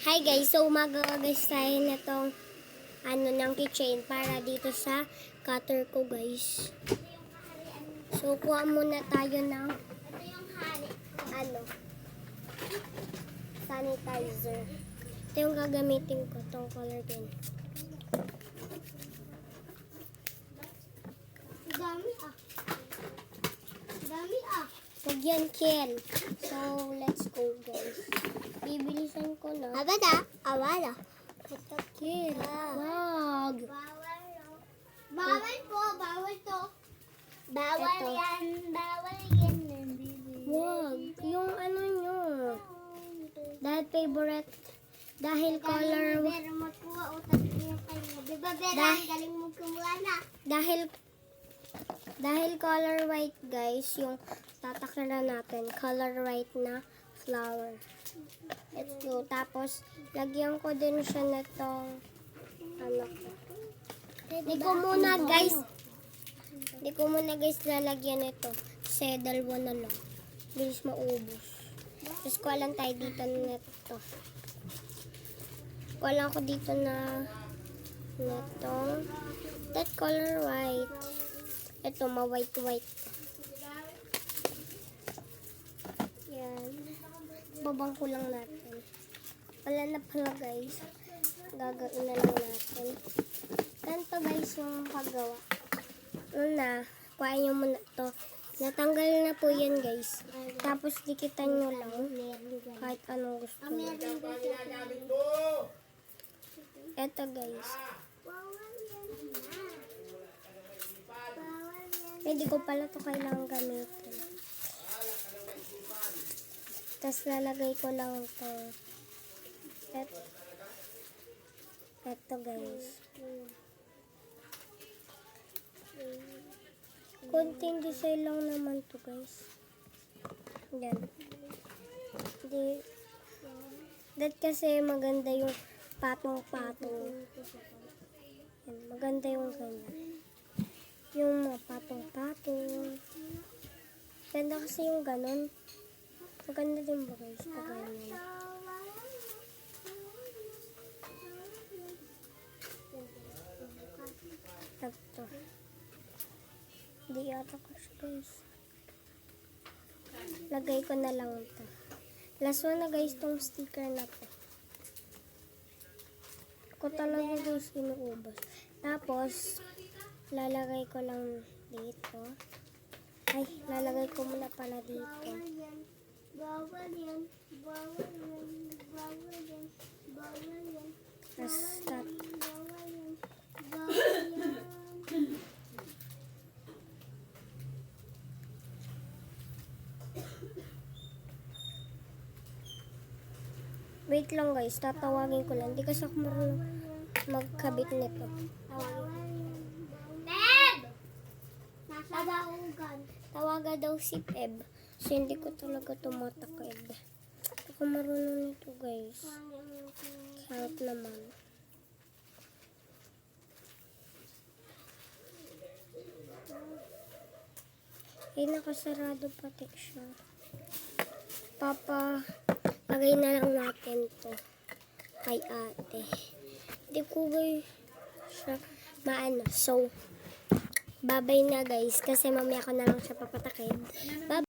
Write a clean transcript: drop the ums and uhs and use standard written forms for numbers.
Hi guys, so magagas tayo na tong ng keychain para dito sa cutter ko guys. So kuha muna tayo ng sanitizer. Ito yung gagamitin ko, tong color din. Dami ah. Huwag yan, Ken. So let's go guys. Bibilisan ko na. Awala. Ito, Ken. Wag. Bawal po, bawal to. Bawal Ito. yan, bawal yan. Wag. Yung ano nyo. Dahil favorite. Dahil color. Pero magkuha utak niya kayo. Diba, Bera? Ang galing mo kumuha na. Dahil color white guys, yung tataklan natin, color white na flower. Let's go. Tapos, lagyan ko din siya na itong Di ko muna guys lalagyan ito. Kasi dalawa na lang. Bilis maubos. Tapos kuha lang tayo dito na ito. Kuha lang ko dito na itong that color white. Ito, ma-white-white. Yan. Babang ko lang natin. Wala na pala guys. Gagawin na lang natin. Ganito guys yung paggawa. Una, kuhain nyo muna ito. Natanggal na po yan guys. Tapos dikitan nyo lang. Kahit anong gusto nyo. Ito guys. Hindi ko pala ito kailangan gamitin. Tapos lalagay ko lang ito. Ito guys. Konting design lang naman to guys. Yan. That kasi maganda yung patong-patong. Yan, maganda yung ganyan. Yung mga patong-patong. Ganda kasi yung ganon. Maganda din ba guys? Ganyan. Ito. Hindi yata ko siya guys. Lagay ko na lang ito. Last one na guys tong sticker na to. Ako talaga guys inuubos. Tapos, lalagay ko lang dito. Ay, lalagay ko muna pala dito. Bawal yan. Bawal yan. Bawal yan. Bawal yan. Tapos, Bawal yan. Bawal yan. wait lang guys, tatawagin ko lang. Hindi kasi ako marunong magkabit nito. Peb! Nasa dahugan. Tawaga daw si Peb. Kasi hindi ko talaga tumatakib. Ako marunong nito guys. Help naman. Eh, nakasarado pati siya. Lagay na lang natin to kay ate. Hindi ko guys siya maano. So, babay na guys. Kasi mamaya ko na lang siya papatakid. Bye.